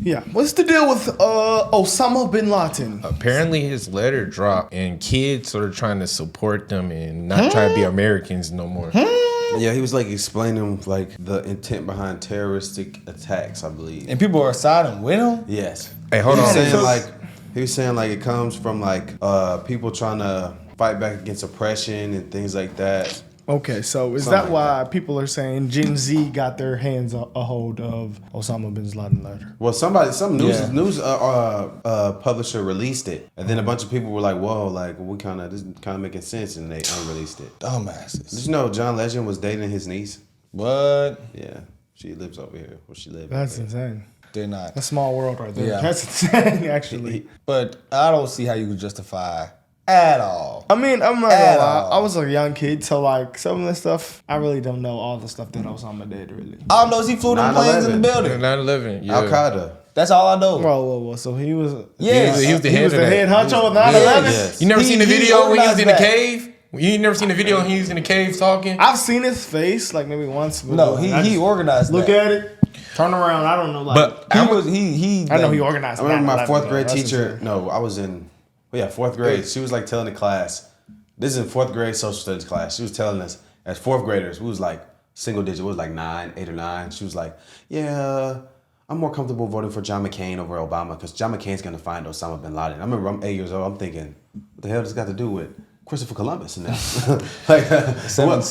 Yeah. What's the deal with Osama bin Laden? Apparently his letter dropped and kids are trying to support them and not trying to be Americans no more. Yeah, he was like explaining like the intent behind terroristic attacks, I believe. And people are siding with him? Yes. Hey, hold on. He was saying like it comes from like people trying to fight back against oppression and things like that. Okay, so is Something that like why people are saying Gen Z got their hands a hold of Osama bin Laden letter? Well, some news publisher released it, and then a bunch of people were like, "Whoa, like this kind of making sense," and they unreleased it. Dumbasses. Did you know John Legend was dating his niece? What? Yeah, she lives over here. Well, she lived. That's insane. They're not. A small world right there. Yeah. That's insane, actually. But I don't see how you could justify at all. I mean, I'm not gonna lie. I was a young kid, so like some of the stuff, I really don't know all the stuff that Osama did, really. All I know is he flew them planes in the 9/11. building. 9/11, yeah. Al Qaeda. That's all I know. Whoa. So he was, Yeah, he was the he head was of the that. head honcho of 9/11. Yes. You never seen the video when he was in the organized that. cave? You never seen the video when he was in the cave talking? I've seen his face like maybe once. But No, I he just organized look that. at it, turn around. I don't know. Like, But He was he. I know he organized. I remember my 9/11, fourth grade though. That's teacher. insane. No, I was in. Well, yeah, fourth grade. She was like telling the class. This is in fourth grade social studies class. She was telling us as fourth graders, we was like single digit. We was like 8 or 9. She was like, "Yeah, I'm more comfortable voting for John McCain over Obama because John McCain's gonna find Osama bin Laden." I remember I'm 8 years old. I'm thinking, what the hell does this got to do with Christopher Columbus and that? Like,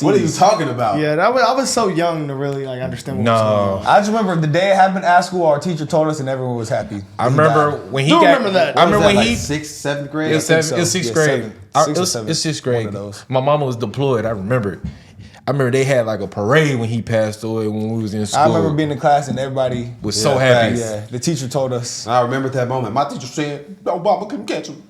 what are you talking about? Yeah, I was so young to really like understand what was going on. I just remember the day it happened at school, our teacher told us, and everyone was happy. I remember when he got. remember that. I remember when like he. 6th, 7th grade. It was think so. sixth Yeah, grade. seven. I- Sixth it or was seventh. it's sixth One grade. of those. My mama was deployed. I remember it. I remember they had like a parade when he passed away when we was in school. I remember being in class and everybody was so happy. Yeah, the teacher told us. I remember that moment. My teacher said Obama couldn't catch him.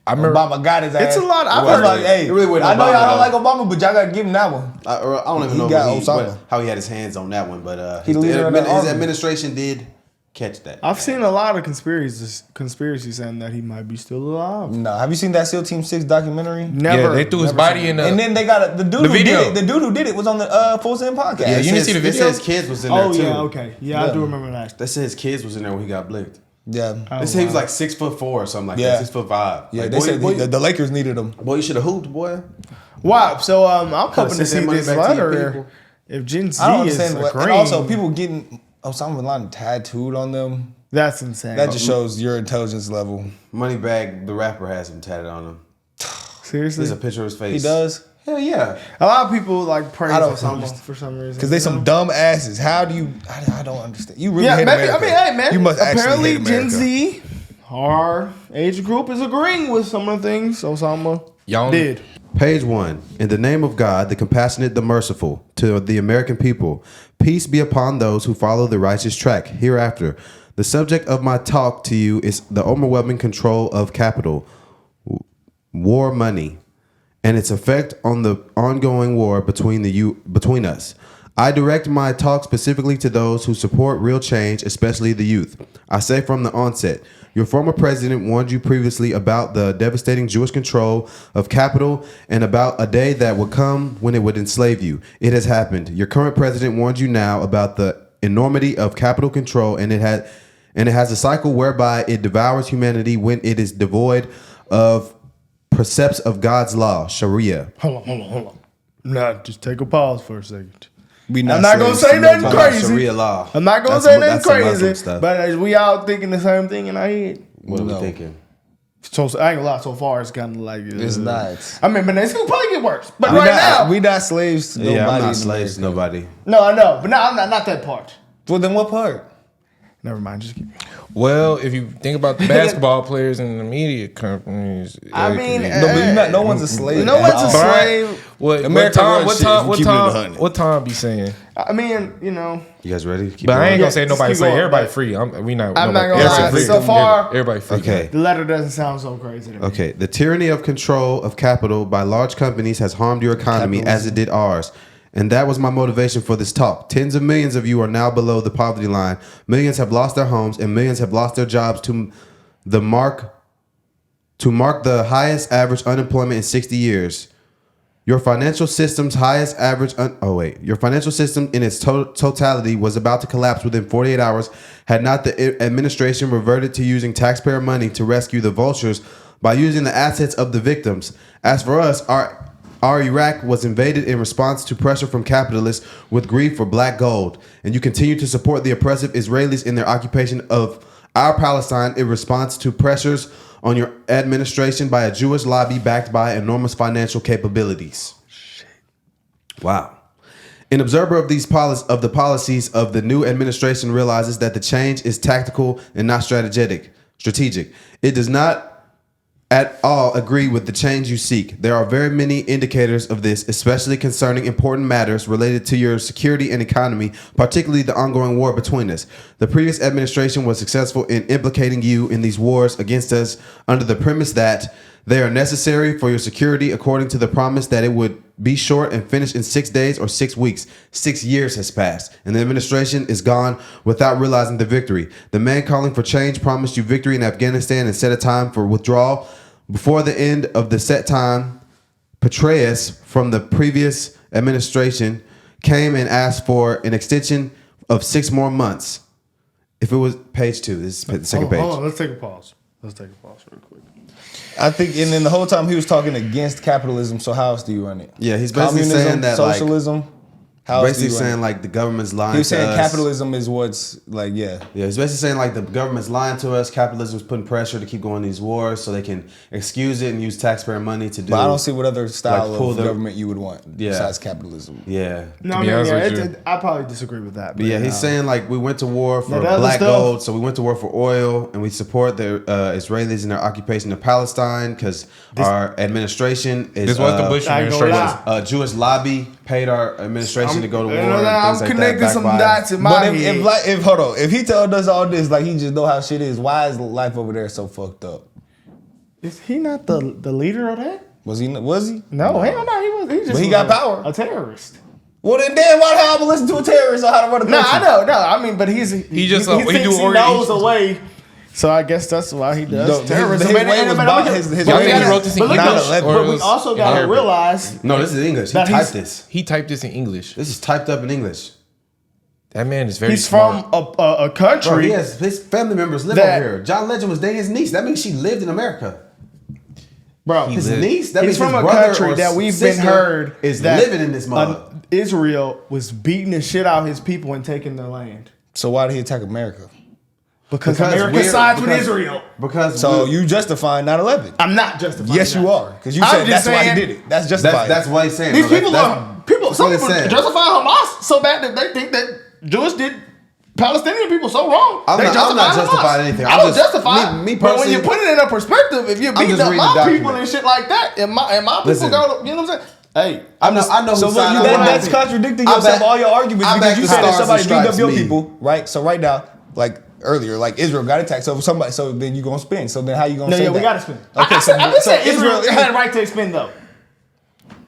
I remember. Obama got his ass. It's a lot. I've I was heard like, hey, it really wasn't I know Obama, y'all don't like though. Obama, but y'all gotta give him that one. I don't even know got what Osama. how he had his hands on that one, but He the leader of the his army. administration did catch that. I've seen a lot of conspiracies saying that he might be still alive. No, have you seen that SEAL Team 6 documentary? Never. Yeah, they threw his never body seen in it. the. And then they got the dude The who video. did it. The dude who did it was on the Full Send podcast. Yeah, you didn't see the They video? said his kids was in there Oh too. yeah, okay, yeah, I do remember that. They said his kids was in there when he got blicked. Yeah. They said he was like 6'4" or something like that. 6'5". Yeah, Like, they boy, said boy, the Lakers needed him. boy, you should have hooped, boy. Wow. So I'm hoping to sent see that money this back to your letter. people. If Gen Z I don't is understand what. agreeing, And also, people getting Osama bin Laden tattooed on them. that's insane. That just shows your intelligence level. Moneybag, the rapper, has him tatted on him. Seriously, There's a picture of his face. He does. Hell yeah. a lot of people like praise I don't Osama understand. for some reason Because they some dumb asses. How do you? I don't understand. You really Yeah, hate maybe. America. I mean, hey man. You must actually apparently hate America. Gen Z, our age group, is agreeing with some of the things Osama Y'all- did. Page 1. In the name of God, the compassionate, the merciful, to the American people, peace be upon those who follow the righteous track hereafter. The subject of my talk to you is the overwhelming control of capital, war money, and its effect on the ongoing war between us. I direct my talk specifically to those who support real change, especially the youth. I say from the onset, your former president warned you previously about the devastating Jewish control of capital and about a day that would come when it would enslave you. It has happened. Your current president warned you now about the enormity of capital control, and it has a cycle whereby it devours humanity when it is devoid of precepts of God's law, Sharia. Hold on. Nah, just take a pause for a second. We I'm not gonna slaves say to nothing nobody. crazy. Sharia law. I'm not gonna That's say a- nothing that's some Muslim crazy, stuff. but as we all thinking the same thing in our head. What are No. we thinking? So I ain't gonna lie. So far, it's kind of like It's not. I mean, but it's gonna probably get worse. But We right not, now, we not slaves to nobody. Yeah, I'm not in slaves to America. nobody. no, I know, but no, I'm not that part. Well, then what part? Never mind. Just keep. Well, if you think about the basketball players and the media companies, I it mean, could be- No, but you're not. No one's a slave. No at one's a all. slave. What America Tom? runs What shit Tom? if What you keep it Tom? 100. What Tom be saying? I mean, you know, You guys ready? Keep But I ain't going. gonna say just nobody keep say going, everybody but- free. We not. I'm not nobody- gonna everybody lie. free. So far- everybody free. Okay. the letter doesn't sound so crazy to me. Okay. The tyranny of control of capital by large companies has harmed your economy as it did ours. And that was my motivation for this talk. Tens of millions of you are now below the poverty line. Millions have lost their homes and millions have lost their jobs to mark the highest average unemployment in 60 years. Your financial system's highest average. Your financial system in its totality was about to collapse within 48 hours had not the administration reverted to using taxpayer money to rescue the vultures by using the assets of the victims. As for us, our Iraq was invaded in response to pressure from capitalists with greed for black gold, and you continue to support the oppressive Israelis in their occupation of our Palestine in response to pressures on your administration by a Jewish lobby backed by enormous financial capabilities. Shit. Wow. An observer of these policies of the new administration realizes that the change is tactical and not strategic. It does not at all agree with the change you seek. There are very many indicators of this, especially concerning important matters related to your security and economy, particularly the ongoing war between us. The previous administration was successful in implicating you in these wars against us under the premise that they are necessary for your security, according to the promise that it would be short and finished in 6 days or 6 weeks. 6 years has passed, and the administration is gone without realizing the victory. The man calling for change promised you victory in Afghanistan and set a time for withdrawal. Before the end of the set time, Petraeus from the previous administration came and asked for an extension of 6 more months. If it was page 2, this is the second page. Hold on, let's take a pause real quick. I think, and then the whole time he was talking against capitalism. So how else do you run it? Yeah, he's basically saying that socialism. How else do basically you run saying it? like the government's lying. He was saying to us. capitalism is what's like, yeah. Yeah, he's basically saying like the government's lying to us. Capitalism is putting pressure to keep going these wars so they can excuse it and use taxpayer money to do. But I don't see what other style like, pull of the- government you would want besides capitalism. Yeah. No, be honest with you. I probably disagree with that. But yeah, he's saying like we went to war for the other black stuff- gold, so we went to war for oil, and we support the Israelis in their occupation of Palestine because our administration is. This was the Bush I ain't gonna administration. lie. Jewish lobby paid our administration to go to war. And I'm things like connecting that, some backed by- dots in my But head. if hold on, if he told us all this, like he just know how shit is, why is life over there so fucked up? Is he not the leader of that? Was he? No, hell no, he was. He just But he was got power. A terrorist. Well then, why the hell I'm gonna listen to a terrorist on how to run a No, country? I know. No, I mean, but he just he he thinks do he order- knows a way. So I guess that's why he does No, terrorism. his way was bought- his Y'all way think he was- wrote this in but look, English? but or it we was also in got to Arabic? realize No, this is English. He That typed he's- this. He typed this in English. This is typed up in English. That man is very he's smart. from a country. Bro, he has his family members live that- over here. John Legend was dating his niece. That means she lived in America. Bro, His lived- niece. That he's means from his a brother country or that we've been sister heard is that living in this mother. Israel was beating the shit out of his people and taking their land So why did he attack America? because Because America we're- sides with because- Israel. Because So we- you justifying 9/11? I'm not justifying. Yes, that. you are, because you I'm said just that's why saying- he did it. That's justified. that's what he's saying. These bro. people That's- are people. that's Some what he's people saying. justify Hamas so bad that they think that Jewish did Palestinian people so wrong. I'm They not justify justifying Hamas. anything. I I'm don't just- justify. me But when you personally- put it in a perspective, if you're beating just up reading my the people document. and shit like that, and my people Listen. go to, you know what I'm saying? Hey, I know So who look, signed that's up. contradicting I yourself. back- All your arguments I because back you the said that Stars somebody and beat up Stripes your me. people, right? So right now, like earlier, like Israel got attacked. So somebody, so then you gonna spin. So then how you gonna no, say yeah, that? we gotta spend. Okay, I just so said Israel had a right to expend though.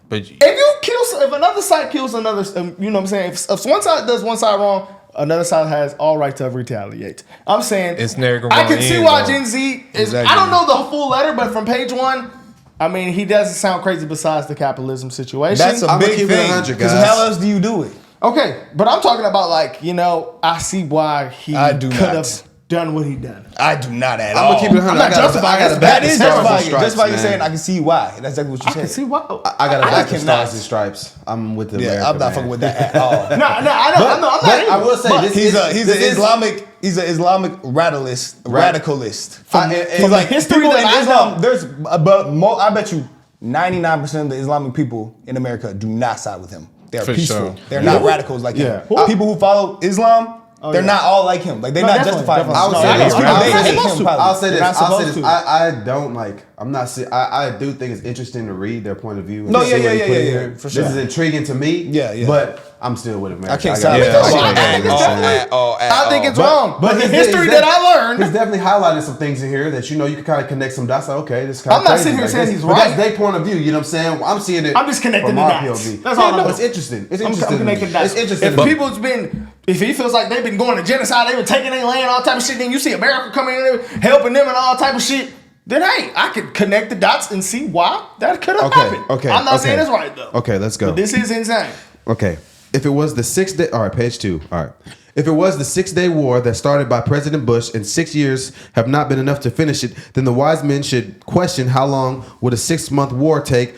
But If another side kills another, you know what I'm saying? If one side does one side wrong, another side has all right to retaliate. I'm saying It's never gonna I can see end, why though. Gen Z is. Exactly. I don't know the full letter, but from page 1, I mean, he doesn't sound crazy besides the capitalism situation. That's a I'ma big keep it thing. 100, Because guys. how else do you do it? okay, but I'm talking about like, you know, I see why he I do could not. have done what he done. I do not at I'm all. gonna keep it 100. I'm not justifying it. back That the is Stars and justifying it. Stripes, Just by you man. saying, I can see why. That's exactly what you I can said. see why. I got to back the cannot. Stars and Stripes. I'm with the Yeah, America, I'm not man. fucking with that at all. No, I know, I'm not But I either. will say But this He's is an Islamic. He's an Islamic radicalist. from the history people that in I Islam. know. There's, I bet you, 99% of the Islamic people in America do not side with him. They're For peaceful. sure. They're not radicals like him. Yeah. People who follow Islam, they're yeah. not all like him. Like they're No, not definitely, justified. definitely. I would No, say I this. know. I'll They're say not this. supposed to. I'll say They're not this. I'll say supposed this. to. I don't like. I'm not. I do think it's interesting to read their point of view. And No, see yeah, what yeah, they yeah, put in yeah, here. for sure. This is intriguing to me. Yeah, yeah. But I'm still with America. I can't gotta- side with Yeah, that. I I can't think it's agree. definitely- At I think it's But- wrong. But the he's- history he's that def- I learned. he's definitely highlighted some things in here that you know you can kind of connect some dots. Like, okay, this kind I'm of not crazy. sitting here Like, saying this- he's but right. That's their point of view. You know what I'm saying? I'm seeing it. I'm just connecting from the our dots. POV. That's all Yeah, I'm no, doing. it's interesting. It's I'm interesting. connecting dots. It's interesting. If to me. people's been, if he feels like they've been going to genocide, they've been taking their land, all type of shit, then you see America coming in there helping them and all type of shit. then hey, I could connect the dots and see why that could have happened. Okay. I'm not okay. saying it's right though. Okay, let's go. But this is insane. Okay. If it was the 6th day, all right, page 2. All right. If it was the 6-day war that started by President Bush and 6 years have not been enough to finish it, then the wise men should question how long would a 6-month war take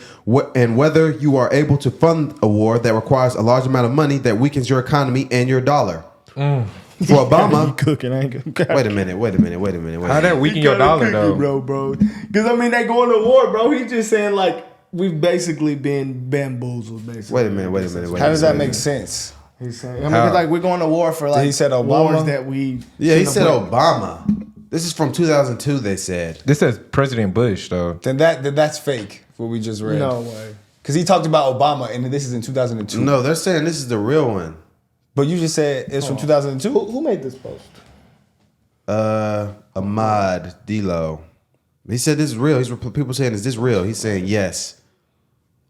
and whether you are able to fund a war that requires a large amount of money that weakens your economy and your dollar. For Obama, Cooking, I ain't gonna. wait a minute. How that weaken your dollar though? bro. Because I mean, they going to war, bro. He's just saying like we've basically been bamboozled. Basically, Wait a minute. How does that make sense? He's saying, I mean, 'cause, like we're going to war for like he said Obama? wars that we. Yeah, he shouldn't said have played. Obama. This is from 2002, they said. This says President Bush though. Then that's fake. What we just read. No way. Because he talked about Obama, and this is in 2002. No, they're saying this is the real one. But you just said it's from 2002. Who made this post? Ahmad Dilo. He said this is real. People saying, is this real? He's saying yes.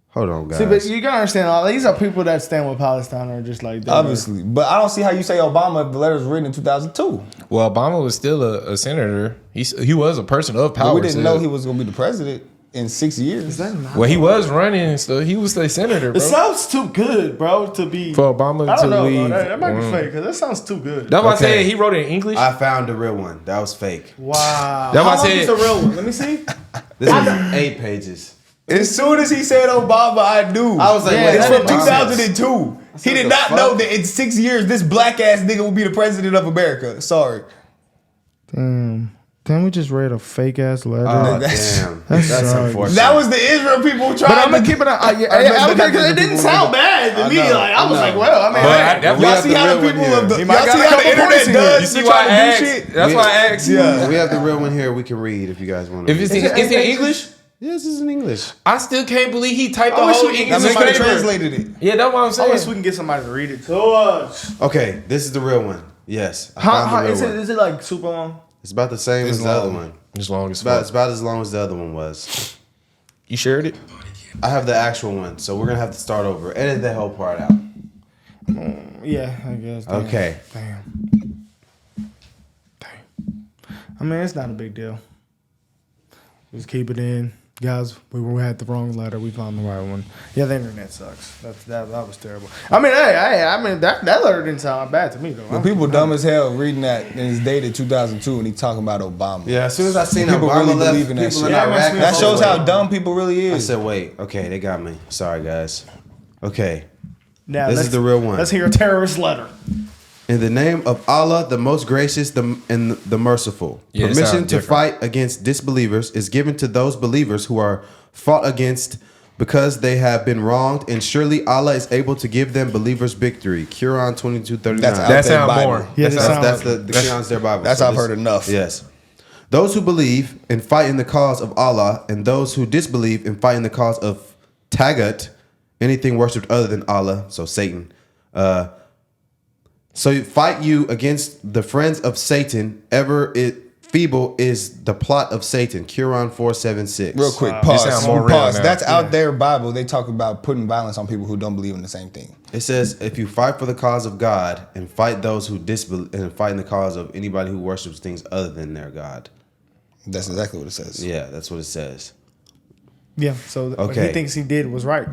Hold on, guys. See, but you gotta understand, all these are people that stand with Palestine or just like that. Obviously. But I don't see how you say Obama if the letter was written in 2002. Well, Obama was still a senator. He was a person of power. But we didn't still. know he was going to be the president in 6 years. Is that not? Well, he was running, so he was a senator, It bro. sounds too good, bro, to be. For Obama I don't to know, leave. bro. That might be fake because that sounds too good. That's why I Okay. said he wrote it in English. I found the real one. That was fake. Wow. That's why I How long said- is the real one? Let me see. This is 8 pages. As soon as he said Obama, I knew. I was like, Yeah, wait, It's that from makes sense. 2002. He did the not fuck? know that in 6 years, this black ass nigga will be the president of America. Sorry. Then we just read a fake ass letter. Oh, That's- damn. that That's sucks. unfortunate. That was the Israel people trying But I'm to gonna keep it on. Because it didn't sound bad to me. know, Like I was I like, know. well, I mean, But hey, that's we Y'all have see the how the real one people here. of the He y'all might got see a how the couple internet points in here. does. You see They why I trying to do asked? shit. That's why I asked you. Yeah. We have the real one here. We can read if you guys want to. If it's read. in English, Yes, this is in English. I still can't believe he typed the I wish whole we could English get Somebody paper. translated it. Yeah, that's what I'm I saying. wish we can get somebody to read it to us. Okay, this is the real one. Yes, I How found the real is one. it like super long? It's about the same It's as the other long. one. As long as It's about as long as the other one was. you shared it. I have the actual one, so we're gonna have to start over. Edit that whole part out. Yeah, I guess. Damn. Okay. Damn. I mean, it's not a big deal. Just keep it in. Guys, we had the wrong letter. We found the right one. Yeah, the internet sucks. That was terrible. I mean, that letter didn't sound bad to me though. The people dumb as hell reading that and it's dated 2002 and he talking about Obama. Yeah, as soon as I seen People Obama really left, believe in that people in shit. Iraq. Yeah, That I shows said, how wait. dumb people really I is. said, wait. Okay, they got me. Sorry, guys. Okay. Now, This is the real one. Let's hear a terrorist letter. In the name of Allah, the most gracious and the merciful, Yeah, it permission sounds to different. fight against disbelievers is given to those believers who are fought against because they have been wronged, and surely Allah is able to give them believers victory. Quran 22:39. That's out That there sound Bible. more. Yeah, That's the Quran's their Bible. that's So I've heard enough. Yes. Those who believe and fight in the cause of Allah, and those who disbelieve and fight in the cause of Tagut, anything worshipped other than Allah, so Satan. So fight you against the friends of Satan. Feeble is the plot of Satan. Quran 4:7-6. Real quick, Wow. pause. You sound more real Pause. now. That's out there Bible. They talk about putting violence on people who don't believe in the same thing. It says, if you fight for the cause of God and fight those who disbelieve and fight in the cause of anybody who worships things other than their God. That's exactly what it says. Yeah, that's what it says. Yeah, so what Okay. he thinks he did was right.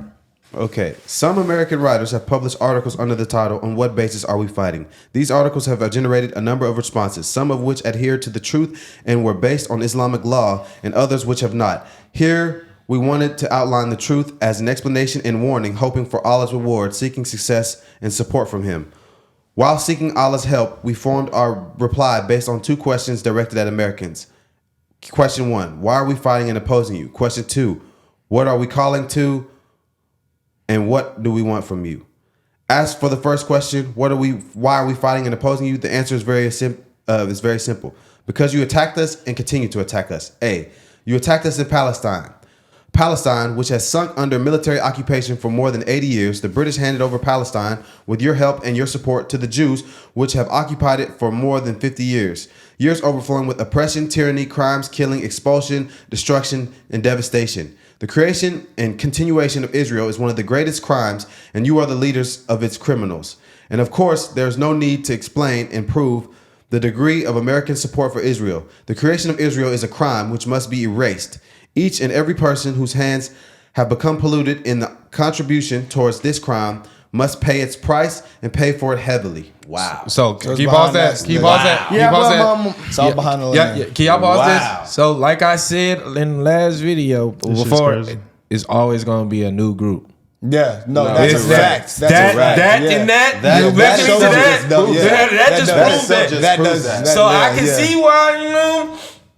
Okay. Some American writers have published articles under the title, On What Basis Are We Fighting? These articles have generated a number of responses, some of which adhere to the truth and were based on Islamic law, and others which have not. Here, we wanted to outline the truth as an explanation and warning, hoping for Allah's reward, seeking success and support from Him. While seeking Allah's help, we formed our reply based on 2 questions directed at Americans. Question 1, why are we fighting and opposing you? Question 2, what are we calling to? And what do we want from you? As for the first question, why are we fighting and opposing you? The answer is very simple. Because you attacked us and continue to attack us. A, you attacked us in Palestine. Palestine, which has sunk under military occupation for more than 80 years, the British handed over Palestine with your help and your support to the Jews, which have occupied it for more than 50 years. Years overflowing with oppression, tyranny, crimes, killing, expulsion, destruction, and devastation. The creation and continuation of Israel is one of the greatest crimes, and you are the leaders of its criminals. And of course, there's no need to explain and prove the degree of American support for Israel. The creation of Israel is a crime which must be erased. Each and every person whose hands have become polluted in the contribution towards this crime must pay its price and pay for it heavily. Wow. So it's can you pause behind that? that. Can you pause that? Can you Yeah, pause but, that? It's all behind the Yeah, line. can y'all pause Wow. this? So, like I said in the last video, shit's before crazy. it's always gonna be a new group. Yeah, no, No, that's it's a that- fact. That's that a fact. that Yeah. and that, That- you that listening to shows that, it's dope. that, Yeah. that That just does- proves that. just that proves does that. So I yeah, can yeah. see why, you know.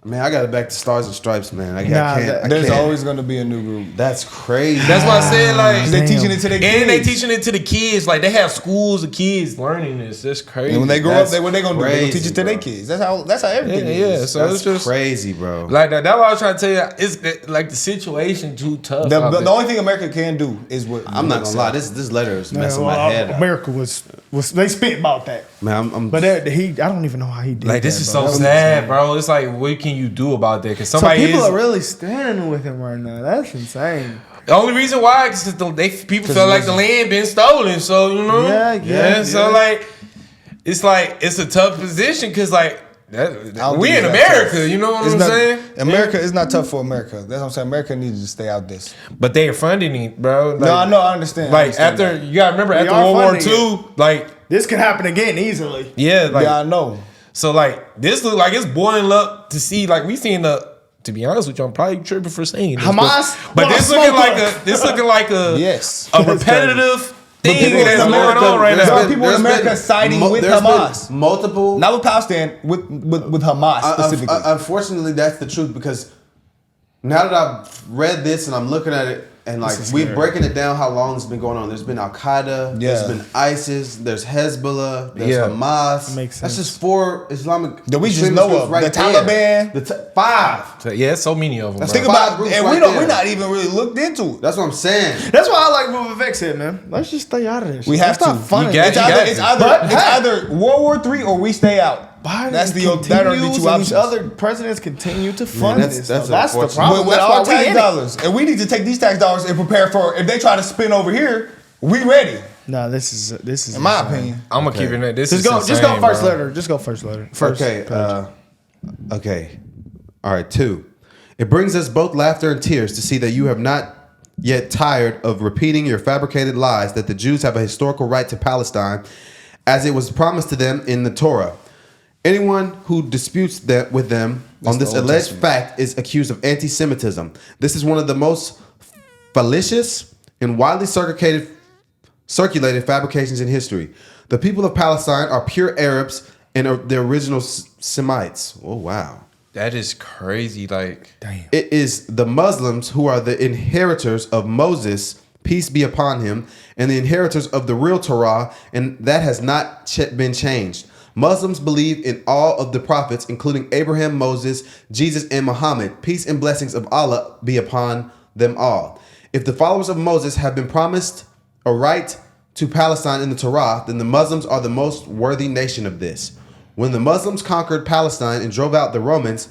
Man, I got it back to Stars and Stripes, man. I Nah, can't. There's I can't. always going to be a new group. That's crazy. That's why I said like They teaching it to their kids. and they teaching it to the kids. Like they have schools of kids learning this. That's crazy. And when they grow That's up, what they gonna do? They gonna teach crazy, it to their bro. kids. That's how everything yeah, is. so That's it's just crazy, bro. like that. That's what I was trying to tell you. It's like the situation too tough. out The there. only thing America can do is what I'm not gonna lie. This letter is messing my head up. America was they spit about that. Man, I'm But I don't even know how he did Like this that, is bro. so That was sad, bro. It's like what can you do about that? Because So somebody people is are really standing with him right now. That's insane. the only reason why is because people feel like the land been stolen. So you know, Yeah. So like it's a tough position because like don't we think in it's that America. tough. You know what It's I'm not- saying? America is not tough for America. That's what I'm saying. America needs to stay out this. But they are funding it, bro. Like, No, I know. I understand. I Like understand after that. you gotta remember We after are World War funding II, like This can happen again easily. yeah, like yeah, I know. so like this look like it's boiling up to see like we seen the. To be honest with you, I'm probably tripping for saying this, Hamas but wanna this looking smoke like us. this looking like a Yes. a repetitive thing people in that's going America- on right there now. are people in America siding with there's Hamas. been multiple. Not with Palestine, with Hamas specifically. Unfortunately, that's the truth because now that I've read this and I'm looking at it and like is we're scary. breaking it down how long it's been going on. There's been Al Qaeda, Yeah. there's been ISIS, there's Hezbollah, there's Yeah. Hamas. Makes That's sense. just 4 Islamic That we just extremist know groups of. The Taliban. The 5. So, yeah, it's so many of them. That's bro. Think five about, groups and right we're there. not even really looked into it. That's what I'm saying. That's why I like what Vivek said, man. Let's just stay out of this. We shit. have It's not to. funny. You got- It's you either, got it's to. either, But, it's hey. either World War III or we stay out. Biden That's the continues that are the two and options. These other presidents continue to fund that's- this. that's That's the unfortunate. problem. with That's our why we tax in it. dollars, and we need to take these tax dollars and prepare for if they try to spin over here. We ready, No, this is in my insane. opinion. I'm gonna keep it in there. This Just is go insane, first bro. letter. Just go first letter. First Okay. page. Okay. All right. 2. It brings us both laughter and tears to see that you have not yet tired of repeating your fabricated lies that the Jews have a historical right to Palestine as it was promised to them in the Torah. Anyone who disputes that with them on this the Old alleged Testament. fact is accused of anti-Semitism. This is one of the most fallacious and widely circulated fabrications in history. The people of Palestine are pure Arabs and are the original Semites. Oh, wow. That is crazy. Like, Damn. It is the Muslims who are the inheritors of Moses, peace be upon him, and the inheritors of the real Torah, and that has not been changed. Muslims believe in all of the prophets, including Abraham, Moses, Jesus, and Muhammad. Peace and blessings of Allah be upon them all. If the followers of Moses have been promised a right to Palestine in the Torah, then the Muslims are the most worthy nation of this. When the Muslims conquered Palestine and drove out the Romans,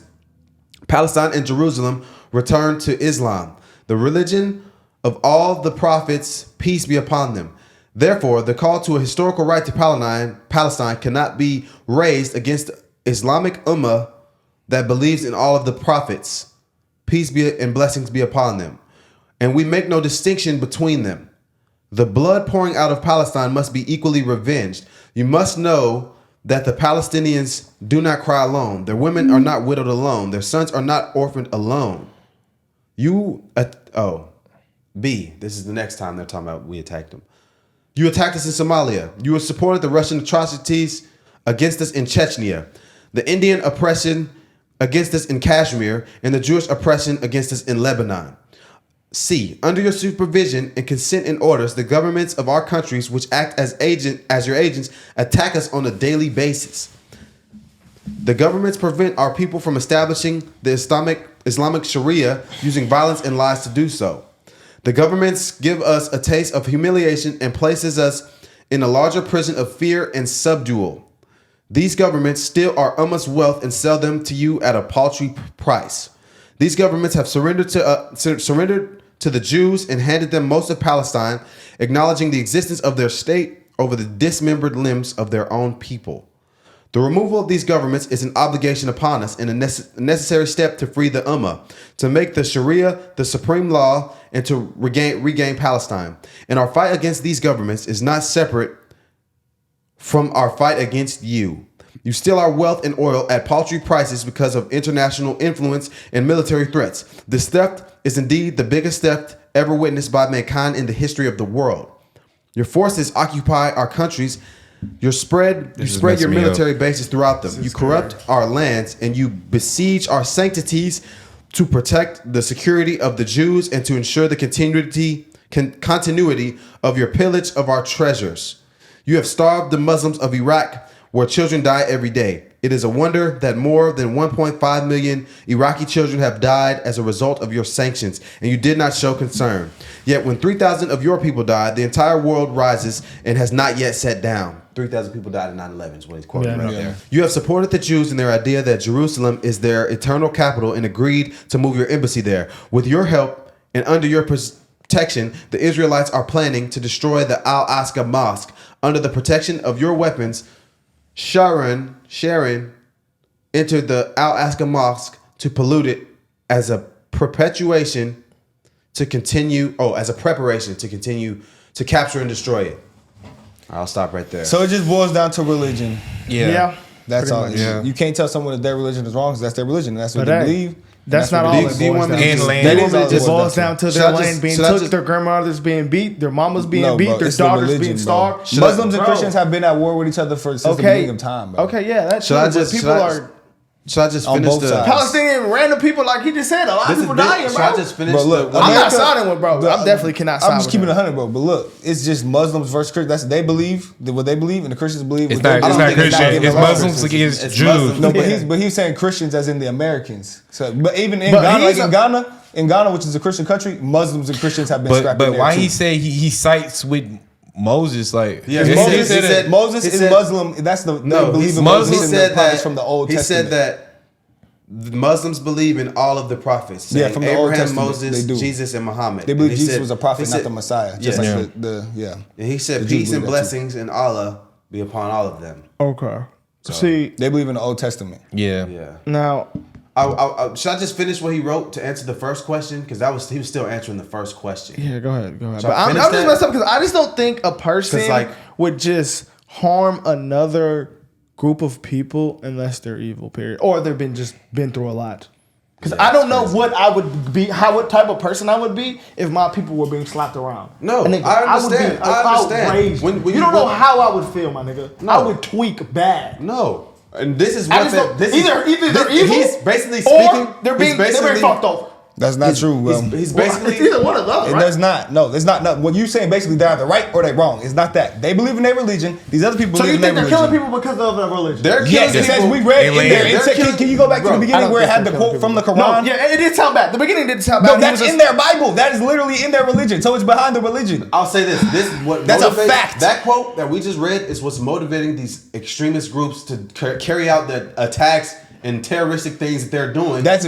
Palestine and Jerusalem returned to Islam, the religion of all the prophets, peace be upon them. Therefore, the call to a historical right to Palestine cannot be raised against Islamic Ummah that believes in all of the prophets, peace be and blessings be upon them. And we make no distinction between them. The blood pouring out of Palestine must be equally revenged. You must know that the Palestinians do not cry alone. Their women are not widowed alone. Their sons are not orphaned alone. This is the next time they're talking about we attacked them. You attacked us in Somalia. You have supported the Russian atrocities against us in Chechnya, the Indian oppression against us in Kashmir, and the Jewish oppression against us in Lebanon. C. Under your supervision and consent and orders, the governments of our countries, which act as your agents, attack us on a daily basis. The governments prevent our people from establishing the Islamic Sharia using violence and lies to do so. The governments give us a taste of humiliation and places us in a larger prison of fear and subdual. These governments steal our Ummah's wealth and sell them to you at a paltry price. These governments have surrendered to the Jews and handed them most of Palestine, acknowledging the existence of their state over the dismembered limbs of their own people. The removal of these governments is an obligation upon us and a necessary step to free the Ummah, to make the Sharia the supreme law, and to regain Palestine. And our fight against these governments is not separate from our fight against you. You steal our wealth and oil at paltry prices because of international influence and military threats. This theft is indeed the biggest theft ever witnessed by mankind in the history of the world. Your forces occupy our countries. You spread your military bases throughout them. You corrupt our lands and you besiege our sanctities to protect the security of the Jews and to ensure the continuity of your pillage of our treasures. You have starved the Muslims of Iraq, where children die every day. It is a wonder that more than 1.5 million Iraqi children have died as a result of your sanctions, and you did not show concern. Yet when 3,000 of your people died, the entire world rises and has not yet sat down. 3,000 people died in 9/11 is what he's quoting right there. You have supported the Jews in their idea that Jerusalem is their eternal capital and agreed to move your embassy there. With your help and under your protection, the Israelites are planning to destroy the Al-Aqsa Mosque. Under the protection of your weapons, Sharon entered the Al-Aqsa Mosque to pollute it as a preparation to continue to capture and destroy it. I'll stop right there. So it just boils down to religion. Yeah. That's all. Yeah. You can't tell someone that their religion is wrong because that's their religion. That's what they believe. That's not all it boils down to. It boils down to their land being took, their grandmothers being beat, their mamas being beat, their daughters being starved. Muslims and Christians have been at war with each other since the beginning of time, bro. Okay, yeah, that's true. Should I just finish the Palestinian random people like he just said? A lot of people dying, bro. Should I just finish? Bro, look, I'm not siding with bro. I definitely cannot side. I'm just keeping it 100, bro. But look, it's just Muslims versus Christians. That's they believe what they believe, and the Christians believe. It's not Christian. It's Muslims against Jews. No, but he's saying Christians as in the Americans. So, but even in Ghana, like in Ghana, which is a Christian country, Muslims and Christians have been scrapped. But why he say he cites with Moses, like Moses is Muslim. That's the they believe in Moses. He said that from the Old Testament. He said that the Muslims believe in all of the prophets. Yeah, from the Old Abraham, Testament, Moses, they do. Jesus, and Muhammad. They believe Jesus was a prophet, not the Messiah. Just like And he said, "Peace and blessings in Allah be upon all of them." Okay. See, they believe in the Old Testament. Yeah. Now, should I just finish what he wrote to answer the first question? Because he was still answering the first question. Yeah, go ahead. But I'm just messed up because I just don't think a person would just harm another group of people unless they're evil. Period, or they've been through a lot. Because I don't know what I would be, what type of person I would be if my people were being slapped around. No, nigga, I understand. I understand. Outraged. When you don't know how I would feel, my nigga. No. I would tweak bad. No, and this is what either they're evil. He's basically speaking. Or they're being fucked over. That's not true. He's basically it's either one of those. Right? There's not. No, it's not. No. What you saying basically they're either right or they're wrong. It's not that. They believe in their religion. These other people believe in their religion. So you think they're killing people because of their religion? They're killing people. Yes, we read in there. Can you go back to the beginning where it had the quote from the Quran? No, yeah, it did sound bad. The beginning did sound bad. No, that's in their Bible. That is literally in their religion. So it's behind the religion. I'll say this. This is what that's a fact. That quote that we just read is what's motivating these extremist groups to carry out the attacks and terroristic things that they're doing. They're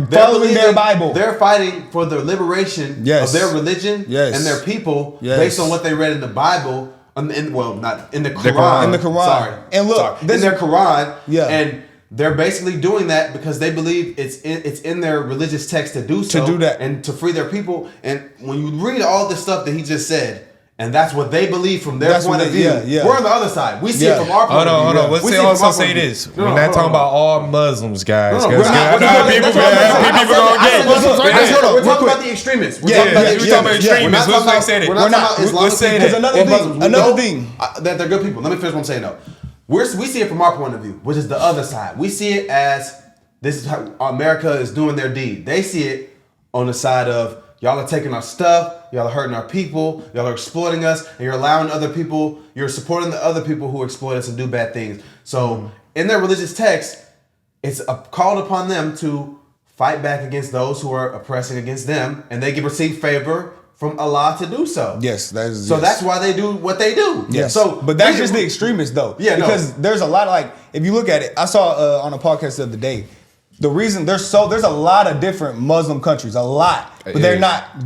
following their Bible. They're fighting for the liberation of their religion and their people based on what they read in the Bible. Not in the Quran. In the Quran. Sorry. And look, in their Quran. Yeah. And they're basically doing that because they believe it's in their religious text to do so. To do that. And to free their people. And when you read all the stuff that he just said, and that's what they believe from their point of view. We're on the other side. We see it from our point of view. Hold on. Let's also say this. We're not talking about all Muslims, guys. We're talking about the extremists. We're talking about the extremists. We're not talking about Islamic people. Another thing. That they're good people. Let me finish what I'm saying though. We see it from our point of view, which is the other side. We see it as this is how America is doing their deed. They see it on the side of y'all are taking our stuff, y'all are hurting our people, y'all are exploiting us, and you're allowing other people, you're supporting the other people who exploit us and do bad things. So in their religious text, it's called upon them to fight back against those who are oppressing against them, and they receive favor from Allah to do so. Yes, that's why they do what they do. Yes. So, but that's just the extremists though. Yeah, because there's a lot of if you look at it, I saw on a podcast the other day. The reason there's a lot of different Muslim countries, a lot, but they're not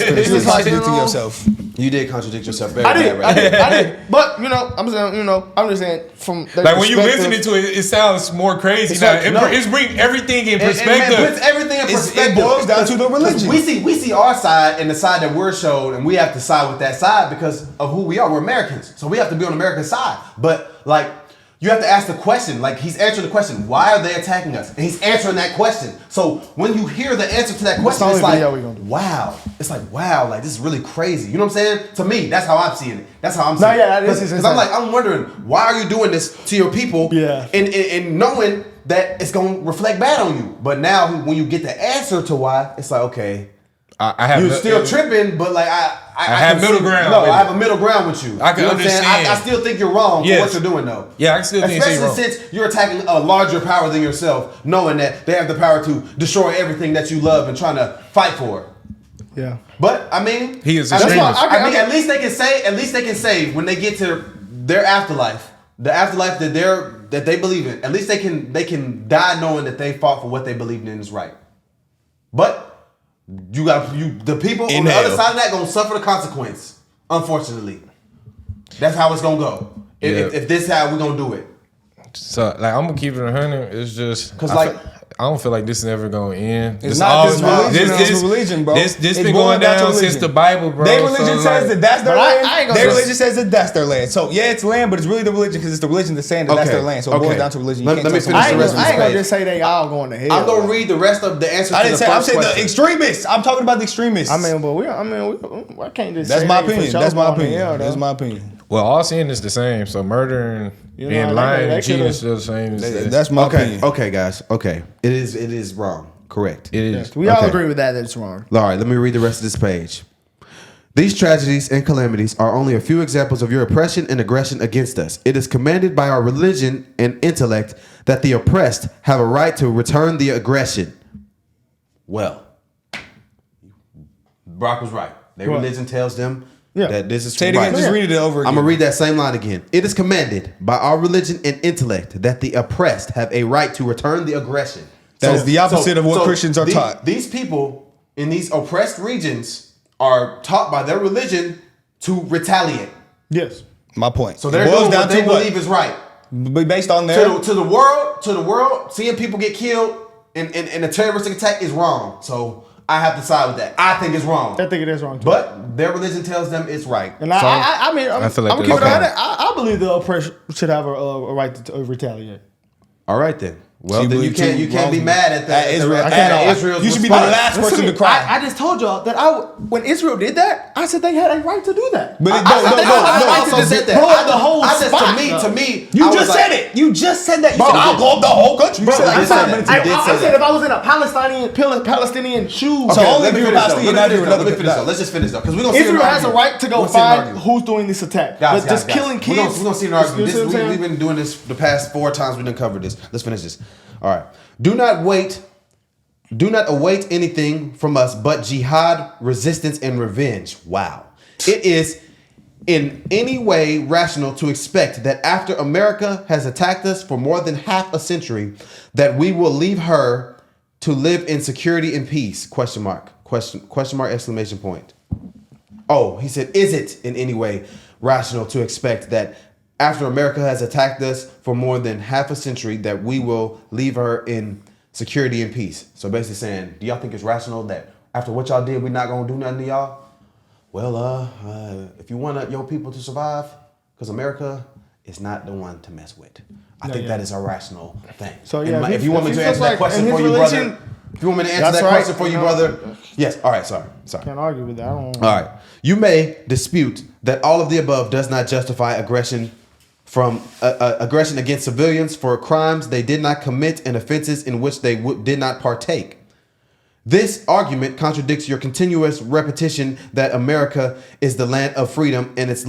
It's It's hard to do to all- yourself. You did contradict yourself very I did, bad right I did. But I'm saying, I'm just saying from their Like when you perspective- listen to it, it sounds more crazy. It's Now, like, no. it's bring everything in And perspective. it puts everything in perspective. It boils down to the religion. We see our side and the side that we're showed, and we have to side with that side because of who we are. We're Americans, so we have to be on America's side. But like, you have to ask the question. Like, he's answering the question: why are they attacking us? And he's answering that question. So when you hear the answer to that question, the it's only like, video we gonna do. wow. It's like, wow. Like, this is really crazy. You know what I'm saying? To me, that's how I'm seeing it. That's how I'm seeing yeah, it. this is Because I'm insane. like, I'm wondering, why are you doing this to your people? Yeah. And knowing that it's gonna reflect bad on you. But now when you get the answer to why, it's like, okay, I have you're still tripping, but like I have can middle see- ground No, with I it. have a middle ground with you. I can You know what I'm saying? understand. I still think you're wrong Yes. for what you're doing though. Yeah, I still think you're wrong. Especially since you're attacking a larger power than yourself, knowing that they have the power to destroy everything that you love and trying to fight for. Yeah. But I mean, He is I mean, extremist. I mean, at least they can say when they get to their afterlife, the afterlife that they believe in. At least they can die knowing that they fought for what they believed in is right. But the people on the other side of that gonna suffer the consequence. Unfortunately, that's how it's gonna go. If this is how we gonna do it. So like I'm gonna keep it 100. It's just 'Cause, I don't feel like this is ever gonna end. It's not this religion, it's religion, bro. This It's been boiling going down to down since religion. the Bible, bro. Their religion So, says like, that that's their But I ain't land. gonna Their just- religion says that that's their land. So yeah, it's land, but it's really the religion because it's the religion that's saying that that's Okay, their land. So it boils okay. down to religion. Let You me can't finish tell the someone rest of I ain't this gonna page. just say they all going to hell. I'm gonna read the rest of the answer I to didn't the say. I'm first saying question. the extremists. I'm talking about the extremists. I mean, but I can't just. that's say my they for opinion. sure That's my going to opinion. hell, though. That's my opinion. well, all sin is the same. So murder You and know, lying they and cheating should've- is still the same. That's my Okay, opinion. okay, guys. Okay, it is wrong. Correct. It is. We all Okay. agree with that. That's wrong. All right, let me read the rest of this page. These tragedies and calamities are only a few examples of your oppression and aggression against us. It is commanded by our religion and intellect that the oppressed have a right to return the aggression. Well, Brock was right. Their What? religion tells them Yeah. that this is Say it right. again. Just read it over again. I'm gonna read that same line again. It is commanded by our religion and intellect that the oppressed have a right to return the aggression. That is the opposite of what Christians are taught. These people in these oppressed regions are taught by their religion to retaliate. Yes. My point. So they're It boils doing down what they to what? believe is right. Based on their. To the world, seeing people get killed in a terroristic attack is wrong. So I have to side with that. I think it's wrong. I think it is wrong too. But their religion tells them it's right. And So- I mean, I feel like I'm gonna keep it that's- 100. I believe the oppressor should have a right to retaliate. all right then. Well, See, then you but can't wrong- be mad at that. Israel. Israel's You should be the response. last person to cry. I just told y'all that when Israel did that, I said they had a right to do that. But I also said that. blow up the whole I just spot. to me, You I was just like- said it. You just said that. You Bro, said I'll blow up the whole country. Bro, you said I that did say 5 that. minutes I ago. did say I said that. if I was in a Palestinian shoes, So only let if me you're finish Palestinian, though. not if you're another. Let me finish though. Let's just finish though, because we're gonna see Israel has a right to go find who. who's doing this attack. Guys, But just killing kids. We're gonna see an argument. You see what I'm saying? We've been doing this the past 4 times. We done covered this. Let's finish this. All right. Do not await anything from us but jihad, resistance, and revenge. Wow. It is in any way rational to expect that after America has attacked us for more than half a century, that we will leave her to live in security and peace? Question mark. Question mark, exclamation point. Oh, he said, is it in any way rational to expect that after America has attacked us for more than half a century, that we will leave her in security and peace? So basically saying, do y'all think it's rational that after what y'all did, we're not going to do nothing to y'all? Well, if you want your people to survive, because America is not the one to mess with. I think that is a rational thing. So, yeah, if you want me to answer that question in for his you, religion, brother. If you want me to answer that's that right, question for you, you know. brother. Yes. All right. Sorry. Can't argue with that. I don't. All right. You may dispute that all of the above does not justify aggression against civilians for crimes they did not commit and offenses in which they did not partake. This argument contradicts your continuous repetition that America is the land of freedom and its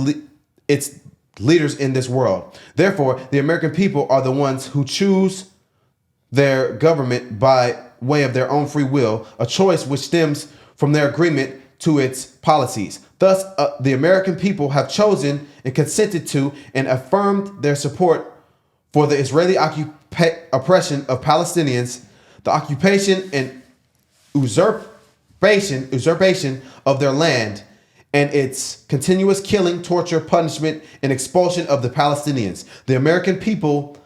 leaders in this world. Therefore, the American people are the ones who choose their government by way of their own free will, a choice which stems from their agreement to its policies. Thus, the American people have chosen and consented to and affirmed their support for the Israeli oppression of Palestinians, the occupation and usurpation of their land, and its continuous killing, torture, punishment, and expulsion of the Palestinians. The American people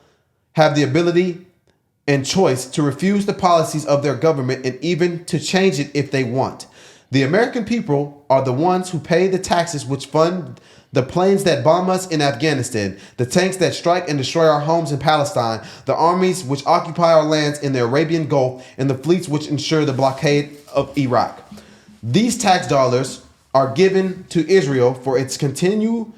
have the ability and choice to refuse the policies of their government and even to change it if they want. The American people are the ones who pay the taxes which fund the planes that bomb us in Afghanistan, the tanks that strike and destroy our homes in Palestine, the armies which occupy our lands in the Arabian Gulf, and the fleets which ensure the blockade of Iraq. These tax dollars are given to Israel for it to continue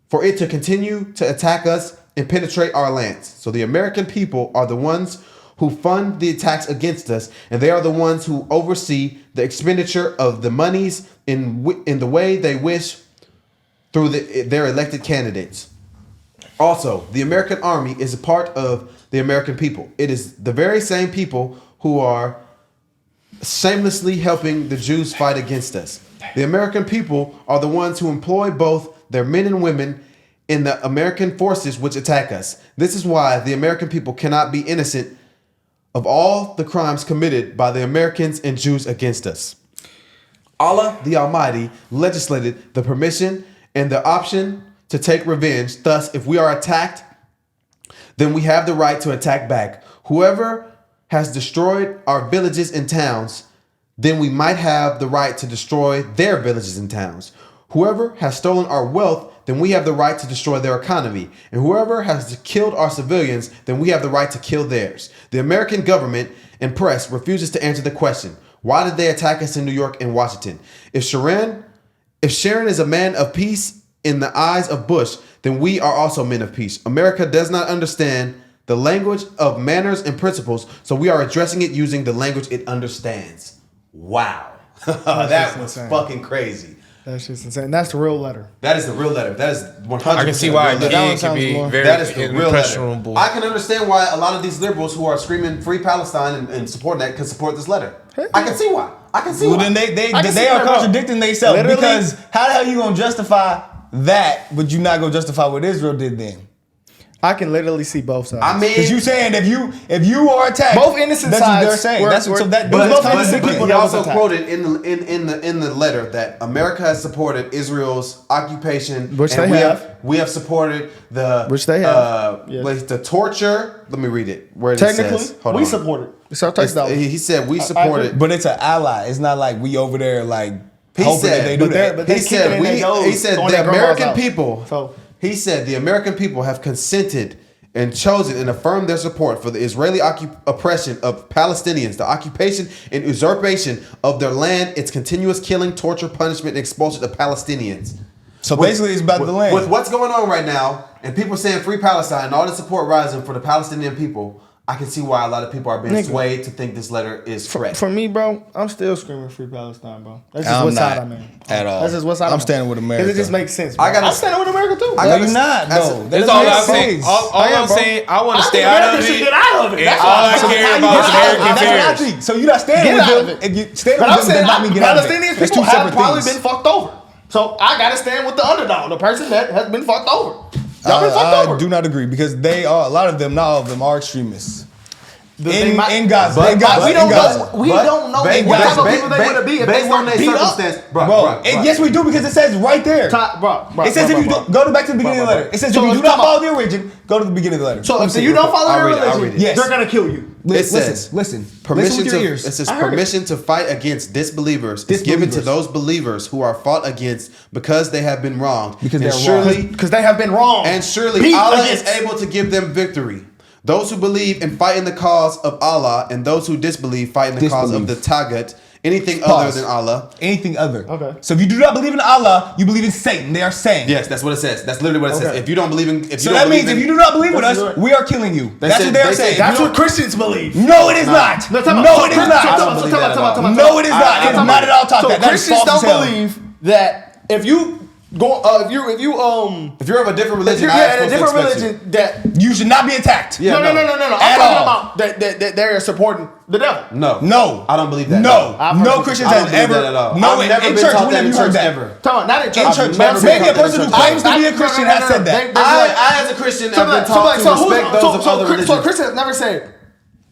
to attack us and penetrate our lands. So the American people are the ones who fund the attacks against us, and they are the ones who oversee the expenditure of the monies in the way they wish through their elected candidates. Also, the American army is a part of the American people. It is the very same people who are shamelessly helping the Jews fight against us. The American people are the ones who employ both their men and women in the American forces which attack us. This is why the American people cannot be innocent of all the crimes committed by the Americans and Jews against us. Allah the Almighty legislated the permission and the option to take revenge. Thus, if we are attacked, then we have the right to attack back. Whoever has destroyed our villages and towns, then we might have the right to destroy their villages and towns. Whoever has stolen our wealth, then we have the right to destroy their economy. And whoever has killed our civilians, then we have the right to kill theirs. The American government and press refuses to answer the question, why did they attack us in New York and Washington? If Sharon is a man of peace in the eyes of Bush, then we are also men of peace. America does not understand the language of manners and principles, so we are addressing it using the language it understands. Wow. That was fucking crazy. That's just insane. That's the real letter. That is the real letter. That is 100%. I can see why a real kid letter. can be very That is the real impressionable. letter. I can understand why a lot of these liberals who are screaming free Palestine and supporting that can support this letter. I can see why. I can see why. Well, then they are contradicting themselves, because how the hell you gonna justify that, but you not gonna justify what Israel did then? I can literally see both sides. I mean, because you saying if you are attacked, both innocent that's sides. what they're saying. But he also quoted in the letter that America has supported Israel's occupation, which and they have. We have supported the which they have. Like the torture. Let me read it. Where it technically says, hold we on. support it. He said we support it, but it's an ally. It's not like we over there like he hoping said, that they do that. But he said the American people. So he said the American people have consented and chosen and affirmed their support for the Israeli oppression of Palestinians, the occupation and usurpation of their land, its continuous killing, torture, punishment, and expulsion of Palestinians. So basically, it's about the land. With what's going on right now, and people saying free Palestine, and all the support rising for the Palestinian people, I can see why a lot of people are being swayed to think this letter is correct. For me, bro, I'm still screaming free Palestine, bro. That's just what side I'm in. At all. That's just what side I'm standing with America. Because it just makes sense, bro. I'm standing with America, too. No, you're not, though. That's all I'm saying. All I'm saying, I want to stay out of it. Get out of it. That's all I care about is American affairs. So you're not standing with them. If you stand with them, does not mean get out of it. Palestinian people have probably been fucked over. So I got to stand with the underdog, the person that has been fucked over. Y'all been fucked over. I do not agree, because they are, a lot of them, not all of them, are extremists. In Gaza. We don't know what type of people they would have been if they weren't beat up. Bro. Yes, we do, because it says right there. It says if you go back to the beginning of the letter. It says if you do not follow the origin, go to the beginning of the letter. So if you don't follow their religion, yes, they're gonna kill you. It says listen permission with your ears. It says permission to fight against disbelievers is given to those believers who are fought against because they have been wronged. Because they have been wrong. And surely Allah is able to give them victory. Those who believe and fight in the cause of Allah, and those who disbelieve fight in the cause of the Tagut, anything other than Allah. Anything other. Okay. So if you do not believe in Allah, you believe in Satan. They are saying. Yes, that's what it says. That's literally what it says. If you don't believe in, if you do not believe with us, we are killing you. That's what they are saying. That's what Christians believe. No, it is not. No, it is not. No, it is not. It is not at all taught that. Christians don't believe that if you go, if you're of a different religion, that you should not be attacked. No. I'm talking about that they're supporting the devil. No, I don't believe that. No Christians have ever. No, in church, when have you heard that? Not in church. Maybe a person who claims to be a Christian has said that. I, as a Christian, have been taught to respect those of other religions. So Christians never said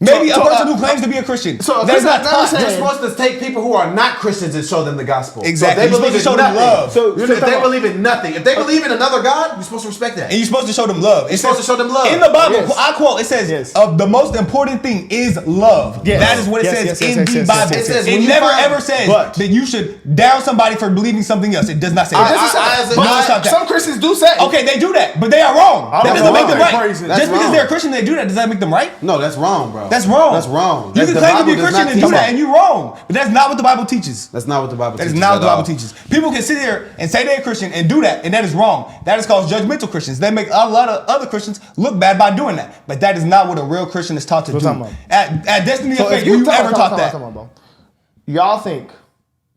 Maybe a person who claims to be a Christian. So that's not taught. You're supposed to take people who are not Christians and show them the gospel. Exactly. So if they believe in nothing. So If they believe in nothing. If they believe in another God, you're supposed to respect that. And you're supposed to show them love. You're supposed to show them love. In the Bible, Yes. I quote, it says, Yes. the most important thing is love. Yes. That is what it Yes, says yes, in yes, the yes, Bible. yes, yes, yes. It When you never find- ever says But- that you should down somebody for believing something else. It does not say that. No, it's not that. Some Christians do say. Okay, they do that, but they are wrong. I That don't doesn't know make them why. right. Crazy. Just That's because wrong. they're a Christian, they do that. Does that make them right? No, that's wrong, bro. That's wrong. That's wrong. You can The claim to be a Bible does Christian not and do teach that, and you're wrong. But that's not what the Bible teaches. That's not what the Bible That teaches. is not what the at Bible all. teaches. People can sit here and say they're a Christian and do that, and that is wrong. That is called judgmental Christians. They make a lot of other Christians look bad by doing that. But that is not what a real Christian is taught to What do. you talking about? At Destiny So of if Faith, you ever taught that? Y'all think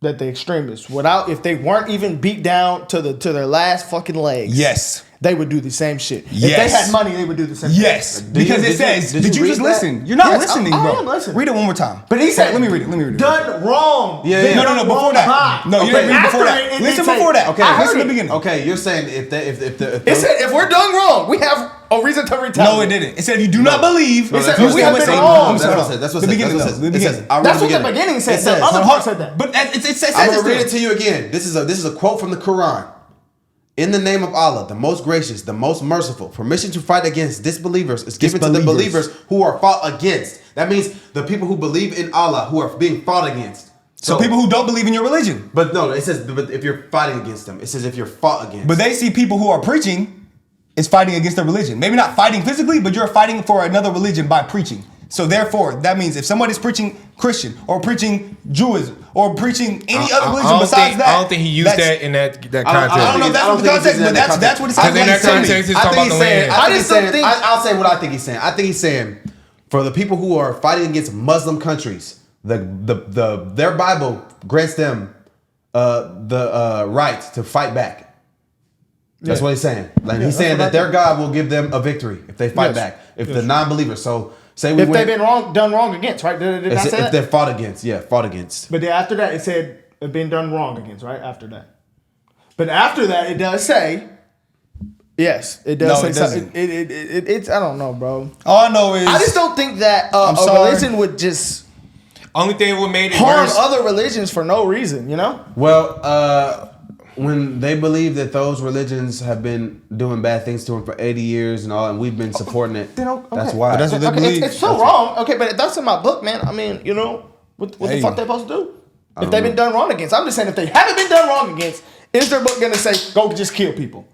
that the extremists, if they weren't even beat down to their last fucking legs, Yes. they would do the same shit. If Yes. they had money, they would do the same Yes, thing. because you- it says, did did you you read just that? listen? You're not Yes, listening, I bro. am listening. Read it one more time. But he said, let me read it. Done wrong. Yeah, They yeah. done No, before wrong that. by. No, you Okay. didn't read before After that. it Listen did before say- that. Okay, I Listen heard to the it. beginning. Okay, you're saying if It said if we're done wrong, we have a reason to retaliate. No, it didn't. It said if you do not believe, No, It said that's we what have it been says. wrong. That's what it says. That's what The it says. beginning, That's what though. it The says. beginning. I'll read That's the what the beginning. beginning said. It says, The other Hold part on. said that. But it says I'm this gonna read thing. it to you again. This is a quote from the Quran. In the name of Allah, the most gracious, the most merciful, permission to fight against disbelievers is given to the Disbelievers. believers who are fought against. That means the people who believe in Allah who are being fought against. So people who don't believe in your religion. But no, it says but if you're fighting against them. It says if you're fought against. But they see people who are preaching is fighting against their religion. Maybe not fighting physically, but you're fighting for another religion by preaching. So therefore, that means if somebody's preaching Christian or preaching Jewism or preaching any other religion besides that, I don't think he used that in that context. I don't know if that's the context, but that's what it says. Because in that context, he's talking about the land. I'll say what I think he's saying. I think he's saying for the people who are fighting against Muslim countries, their Bible grants them the right to fight back. That's what he's saying. Like he's saying that their God will give them a victory if they fight back. If the non-believers, so say we If win, they've been done wrong against, right? Did I say if that? they're fought against. But then after that, it said been done wrong against, right? After that. But after that, it does say, yes, it does No, it say doesn't. It's, I don't know, bro. All I know is I just don't think that a sorry. religion would just Only thing what made it harm worse. other religions for no reason, you know? Well, when they believe that those religions have been doing bad things to them for 80 years and all, and we've been supporting it, Then, okay. that's why. But that's what they Okay, believe. it's so wrong. Okay, but that's in my book, man. I mean, you know, what the Hey. fuck they supposed to do? If they've been done wrong against. I'm just saying if they haven't been done wrong against, is their book gonna say go just kill people?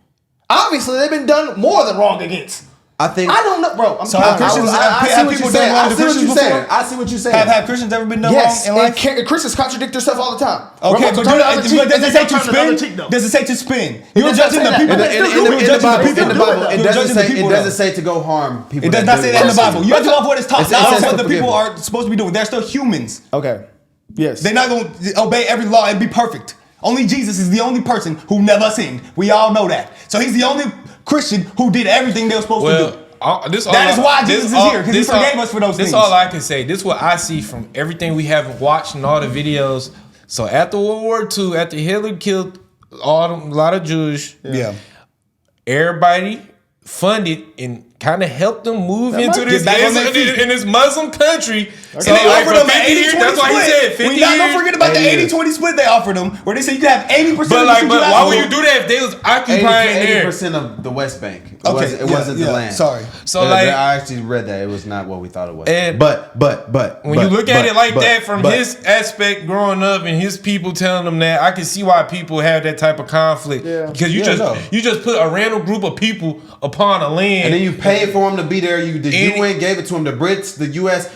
Obviously, they've been done more than wrong against. I think. I don't know, bro. So have Christians I see have what people you're done saying. wrong I to see what Christians you're saying. before? I see what you're saying. Have Christians ever been done Yes, wrong in life? and Christians contradict themselves all the time. Okay, but does it say to spin? Does Does it say to spin? You're does judging say the that. people. And In You're the judging the Bible, people. in the Bible, it You're doesn't judging the say people, it doesn't though. say to go harm people. It does not say that in the Bible. You have to go off what it's taught. It Not says what the forgive people them. are supposed to be doing. They're still humans. Okay. Yes. They're not going to obey every law and be perfect. Only Jesus is the only person who never sinned. We all know that. So he's the only Christian who did everything they were supposed to do. That is why Jesus is here, because he forgave us for those things. This all I can say. This is what I see from everything we have watched and all the videos. So after World War II, after Hitler killed a lot of Jews, everybody funded and kind of helped them move into this Get back on their feet. in this Muslim country. So they like, offered for them an 50 years, 80-20 that's why he said split. 50 We not years. gonna forget about the 80 years. 80-20 split they offered them, where they say you can have 80% But of the like, shit but you why have. would you do that if they was occupying there? 80% of the West Bank. It Okay, wasn't the yeah, land. sorry. So like, I actually read that. It was not what we thought it was. And- but when you look at it like that from his aspect growing up and his people telling him that, I can see why people have that type of conflict. Yeah. Because you Yeah, you just put a random group of people upon a land. and then you paid for him to be there. The And- UN gave it to him. The Brits, the US,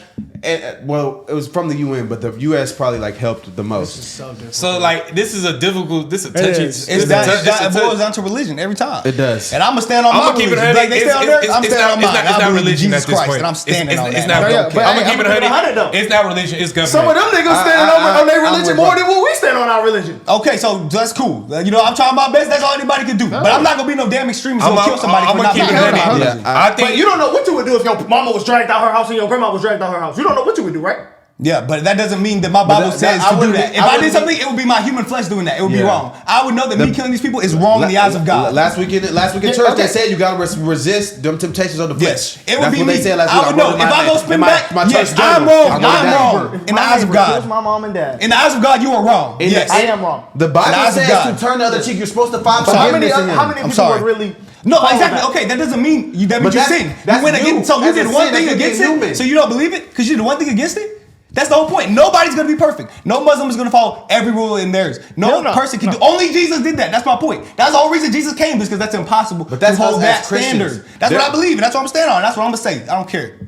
well, it was from the UN, but the US probably like helped the most. So like this is a difficult, this is a touchy. is. It boils down to religion every time. It does. And I'm gonna stand on my I'm gonna keep it religion. 100. Like they stand on theirs, I'm standing on mine. It's I not believe in religion Jesus at this Christ, point. and I'm standing on It's that. not. No, yeah, I'm but gonna hey, keep it I'm gonna keep it 100 though. 100. It's not religion. It's government. Some of them niggas stand on their religion more than what we stand on our religion. Okay, so that's cool. You know, I'm trying my best. That's all anybody can do. But I'm not gonna be no damn extremist who kill somebody I'm for gonna not keep it being 100. Yeah, I think But you don't know what you would do if your mama was dragged out her house and your grandma was dragged out her house. You don't know what you would do, right? Yeah, but that doesn't mean that my Bible says to do that. If I did something, it would be my human flesh doing that. It would be wrong. I would know that me killing these people is wrong in the eyes of God. Last week in church, they said you gotta resist them temptations of the flesh. Yes, it would be me. They said last I would know. If I go spin back, yes, I'm wrong. I'm wrong in the eyes of God. My mom and dad. In the eyes of God, you are wrong. Yes, I am wrong. The Bible says to turn the other cheek. You're supposed to find forgiveness in Him. How many people would really? No, exactly. Okay, that doesn't mean that means you sin. You went against. So you did one thing against it. So you don't believe it because you did one thing against it. That's the whole point. Nobody's gonna be perfect. No Muslim is gonna follow every rule in theirs. No person can do. Only Jesus did that. That's my point. That's the whole reason Jesus came, because that's impossible. But that's to hold that Christians. standard. That's what I believe, and that's what I'm standing on. That's what I'm gonna say. I don't care.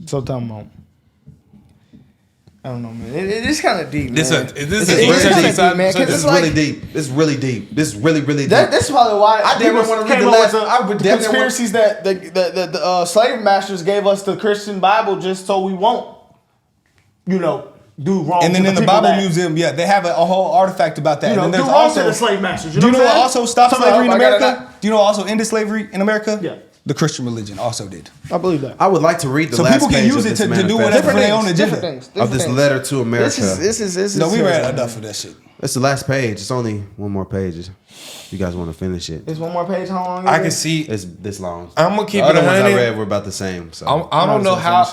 So tell me, I don't know, man. It's kind of deep, man. This is really deep. This is really deep. This is really deep. This is probably why I didn't want to read the last. I would definitely conspiracies that the slave masters gave us the Christian Bible just so we won't, do wrong. And then in the Bible Museum, they have a whole artifact about that. And then do wrong to the slave masters. Do you know what also stopped slavery in America? Do you know what also ended slavery in America? Yeah. The Christian religion also did. I believe that. I would like to read the so last people can page use of it this to do whatever they own agenda. Of this letter to America. This is no, we read enough of that shit. That's the last page. It's only one more page. You guys want to finish it? It's one more page. How long? I can see it's this long. I'm gonna keep the it. other ones I read were about the same. So I don't know how.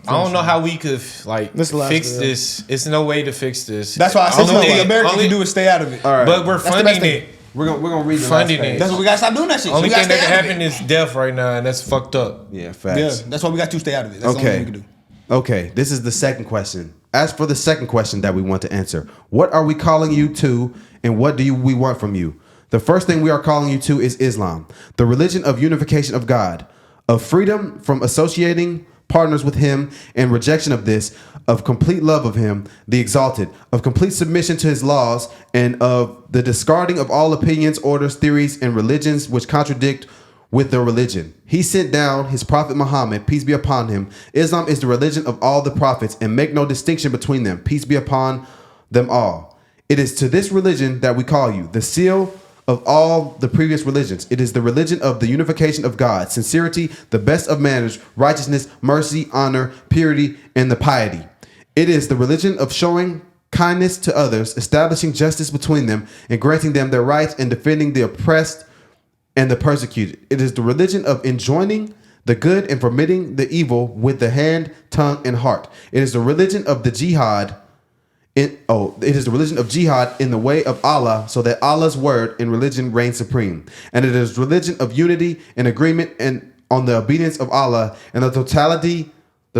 I don't know how we could fix this. It's no way to fix this. That's why I said the American can do is stay out of it. All right. But we're funding it. We're gonna read the last page. That's what we gotta stop doing that shit. Only thing that can happen is death right now, and that's fucked up. Yeah, facts. Yeah, that's why we got to stay out of it. That's the only thing we can do. Okay, this is the second question. As for the second question that we want to answer, what are we calling you to, and what do we want from you? The first thing we are calling you to is Islam, the religion of unification of God, of freedom from associating partners with Him and rejection of this, of complete love of Him, the exalted, of complete submission to His laws, and of the discarding of all opinions, orders, theories, and religions which contradict with the religion. He sent down His prophet Muhammad, peace be upon him. Islam is the religion of all the prophets, and make no distinction between them, peace be upon them all. It is to this religion that we call you, the seal of all the previous religions. It is the religion of the unification of God, sincerity, the best of manners, righteousness, mercy, honor, purity, and the piety. It is the religion of showing kindness to others, establishing justice between them, and granting them their rights, and defending the oppressed and the persecuted. It is the religion of enjoining the good and forbidding the evil with the hand, tongue, and heart. It is the religion of the jihad. It is the religion of jihad in the way of Allah, so that Allah's word and religion reign supreme. And it is religion of unity and agreement and on the obedience of Allah and the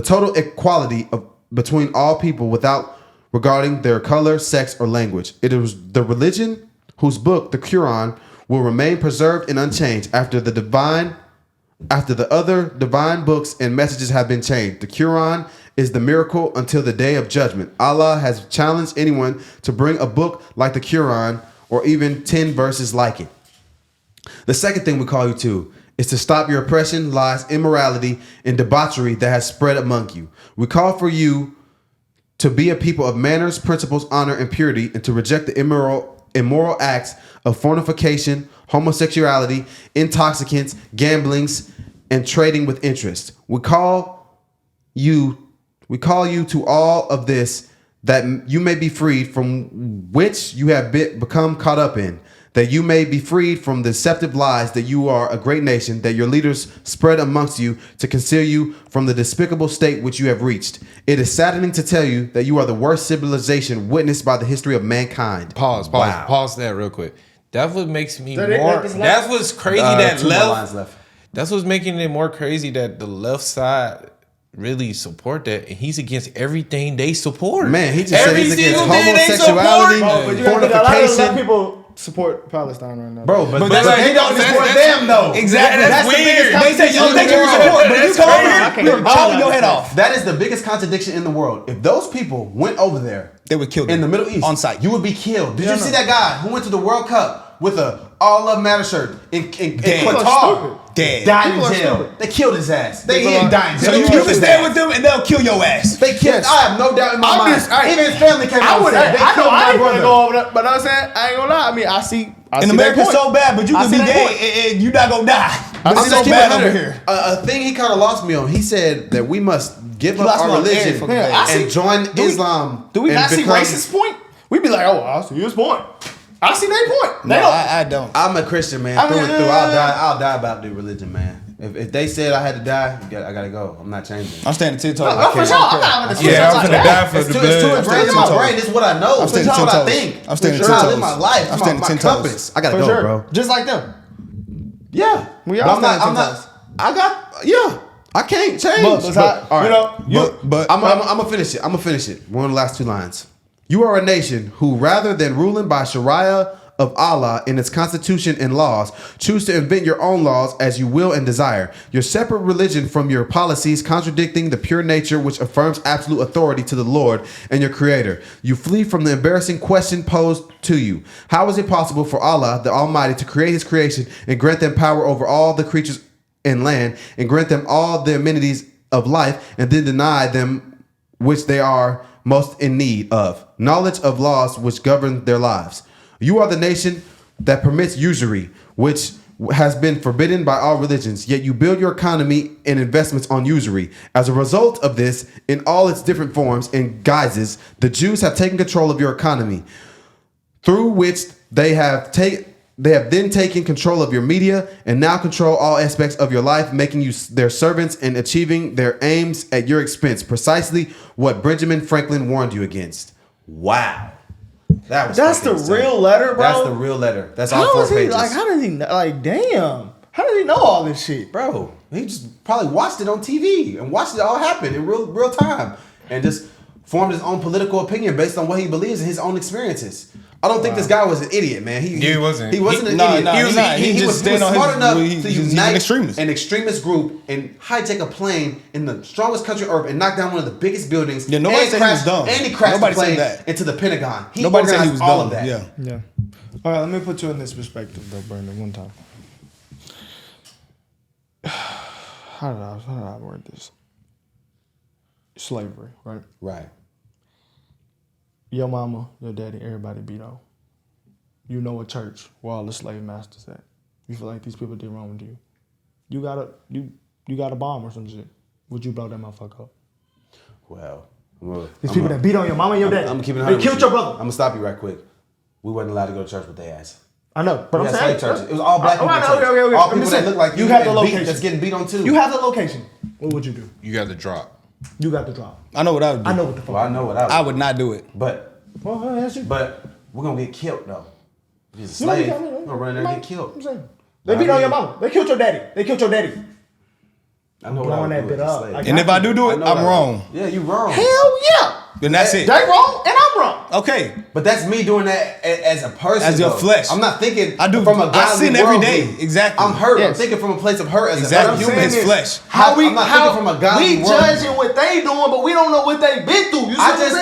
total equality between all people without regarding their color, sex, or language. It is the religion whose book, the Quran, will remain preserved and unchanged after the other divine books and messages have been changed. The Quran is the miracle until the day of judgment. Allah has challenged anyone to bring a book like the Quran or even 10 verses like it. The second thing we call you to is to stop your oppression, lies, immorality, and debauchery that has spread among you. We call for you to be a people of manners, principles, honor, and purity, and to reject the immoral acts of fornication, homosexuality, intoxicants, gamblings, and trading with interest. We call you to all of this, that you may be freed from which you have become caught up in, that you may be freed from the deceptive lies that you are a great nation, that your leaders spread amongst you to conceal you from the despicable state which you have reached. It is saddening to tell you that you are the worst civilization witnessed by the history of mankind. Pause that real quick. That's what makes me more. That's what's crazy That's what's making it more crazy that the left side really support that, and he's against everything they support. Man, he just said he's against homosexuality, fornication. People support Palestine right now, bro. But they don't support them though. Exactly. That's weird. They say you don't think you support, but if you come over here, we're chewing your head off. That is the biggest contradiction in the world. If those people went over there, they would kill them in the Middle East on site. You would be killed. Did you see that guy who went to the World Cup with a All Love Matter shirt in Qatar? Dead. Died in jail. They killed his ass. He ain't dying in jail. So you can stand with them and they'll kill your ass. They killed. I have no doubt in my mind. Even his family came out and said they killed my brother. Go over that, but I'm saying I ain't gonna lie. I mean, I see And America's so bad, but you can be gay and you're not gonna die. I'm so bad over here. A thing he kind of lost me on. He said that we must give up our religion and join Islam. Do we not see racist point? We be like, oh, I see his point. I see their point. No, I don't. I'm a Christian, man. Through and through. I'll die about the religion, man. If they said I had to die, I gotta go. I'm not changing. I'm standing 10 toes. I'm for sure. I'm not gonna die for the blood. It's too ingrained in my brain. This is what I know. This is what I think. I'm standing 10 toes. toes. I live my life. I'm standing 10 toes. I gotta go, bro. Just like them. Yeah. We all standing 10 toes. I can't change. But I'm gonna finish it. One of the last two lines. You are a nation who, rather than ruling by Sharia of Allah in its constitution and laws, choose to invent your own laws as you will and desire. Your separate religion from your policies, contradicting the pure nature which affirms absolute authority to the Lord and your Creator. You flee from the embarrassing question posed to you. How is it possible for Allah, the Almighty, to create His creation and grant them power over all the creatures in land and grant them all the amenities of life and then deny them which they are most in need of, knowledge of laws which govern their lives? You are the nation that permits usury, which has been forbidden by all religions, yet you build your economy and investments on usury. As a result of this, in all its different forms and guises, the Jews have taken control of your economy, through which they have then taken control of your media and now control all aspects of your life, making you their servants and achieving their aims at your expense. Precisely what Benjamin Franklin warned you against. Wow. That's the real letter, bro. That's the real letter. That's all 4 pages. How does he damn? How does he know all this shit, bro? He just probably watched it on TV and watched it all happen in real time and just formed his own political opinion based on what he believes in his own experiences. I don't think this guy was an idiot, man. He wasn't. He wasn't an idiot. He was smart enough to unite an extremist group and hijack a plane in the strongest country on earth and knock down one of the biggest buildings. Yeah, nobody said he was dumb. And he crashed the plane into the Pentagon. Nobody said he was all dumb. of that. Yeah. All right, let me put you in this perspective, though, Brandon. One time. How did I word this? Slavery, right? Right. Your mama, your daddy, everybody beat on. You know a church where all the slave masters at. You feel like these people did wrong with you. You got a bomb or some shit. Would you blow that motherfucker up? Well, these people that beat on your mama and your daddy. I'm keeping it. They killed your brother. I'm gonna stop you right quick. We wasn't allowed to go to church with their ass. I know, but I'm saying churches. It was all black people. Okay. All people that look like you have the location. That's getting beat on too. You have the location. What would you do? You got the drop. You got the drop. I know what I would do. I know what the fuck. Well, I know what I would. I would not do it. But we're gonna get killed though. If he's a slave, we're gonna run there and get killed. They beat on your mama. They killed your daddy. I know what I would do. And if I do it, I'm wrong. Yeah, you wrong. Hell yeah. Then that's it. They wrong and I'm wrong. Okay. But that's me doing that as a person. As your flesh. I'm not thinking I do from a godly I sin every day. worldview. Exactly. I'm hurt. Yes. I'm thinking from a place of hurt as a human. It's flesh. I'm not thinking from a godly we judging what they doing, but we don't know what they been through. I just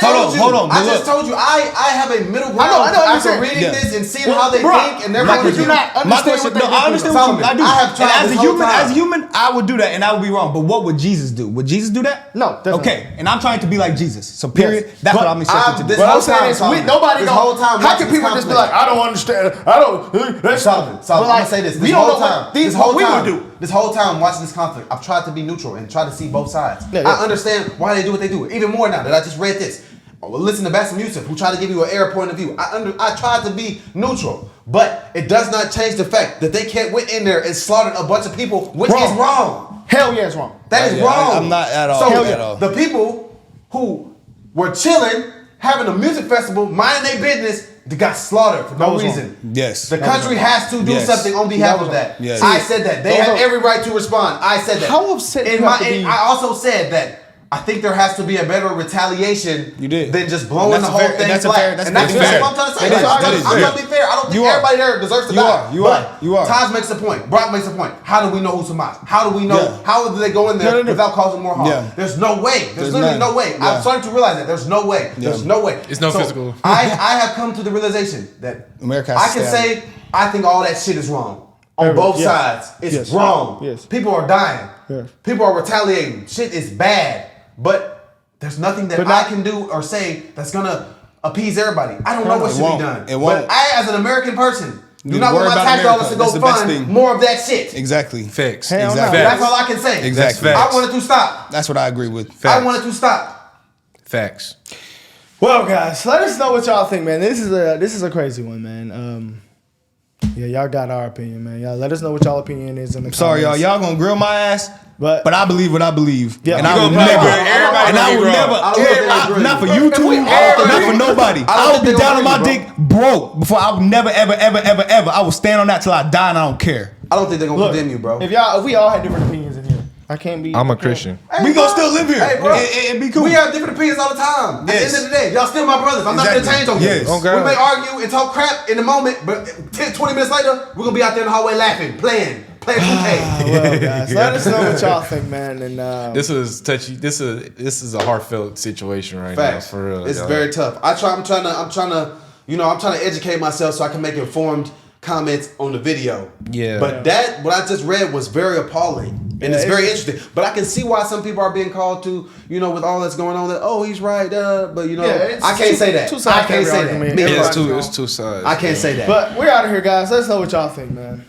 told you. I have a middle ground. I know after reading this and seeing how they think and their point of view. My question, I understand what you do. I have tried as a human, I would do that and I would be wrong. But what would Jesus do? Would Jesus do that? No. Okay. And I'm trying to be like Jesus. So period. That's what I'm expecting to do. What I'm saying is, nobody knows. How can people just be like, I don't understand? I don't. That's Solomon. I'm gonna say this. We don't know what these we would do. This whole time watching this conflict, I've tried to be neutral and try to see both sides. I understand why they do what they do. Even more now that I just read this. Listen to Bassem Youssef, who tried to give you an air point of view. I tried to be neutral, but it does not change the fact that they can't went in there and slaughtered a bunch of people, which is wrong. Hell yeah, it's wrong. That is wrong. I'm not at all. So the people who were chilling, having a music festival, minding their business, they got slaughtered for no reason. Yes. The country has to do something on behalf of that. Yes. I said that. They have every right to respond. I said that. How upset I also said that I think there has to be a better retaliation than just blowing the whole thing flat. And that's what I'm trying to say. I'm trying to be fair. I don't think everybody there deserves to die. You are. Taj makes a point. Brock makes a point. How do we know who's Hamas? How do we know? How do they go in there without causing more harm? Yeah. There's no way. There's literally no way. I'm starting to realize that. There's no way. There's no way. It's no physical. I have come to the realization that America I can say I think all that shit is wrong. On both sides. It's wrong. Yes. People are dying. Yes. People are retaliating. Shit is bad. But there's nothing that I can do or say that's gonna appease everybody. I don't know what should be done. It won't. But I, as an American person, Do not want my tax dollars to go fund more of that shit. Exactly. Facts. Hell no. Exactly. That's all I can say. Exactly. I want it to stop. That's what I agree with. I want it to stop. Facts. Well, guys, let us know what y'all think, man. This is a crazy one, man. Yeah, y'all got our opinion, man. Y'all let us know what y'all opinion is in the comments. Sorry, y'all gonna grill my ass, but I believe what I believe. Yeah, and I will never, not for YouTube, not for nobody. I will be down on my dick broke before I would never, ever, ever, ever, ever. I will stand on that till I die and I don't care. I don't think they're gonna condemn you, bro. If we all had different opinions in here, I can't be. I'm a Christian. Hey, we gonna still live here and be cool. We have different opinions all the time. At the end of the day, y'all still my brothers. I'm not gonna change on you. Yes. Oh, God. We may argue and talk crap in the moment, but 10, 20 minutes later, we're gonna be out there in the hallway laughing, playing Well, guys, let us know what y'all think, man. And This is touchy. This is a heartfelt situation right Facts. now. For real, It's y'all. very tough. I'm trying to educate myself so I can make informed comments on the video. Yeah. But what I just read was very appalling. And it's very interesting. But I can see why some people are being called to, with all that's going on, that, oh, he's right, but I can't say that. I can't say that. It's two sides. I can't say that. But we're out of here, guys. Let us know what y'all think, man.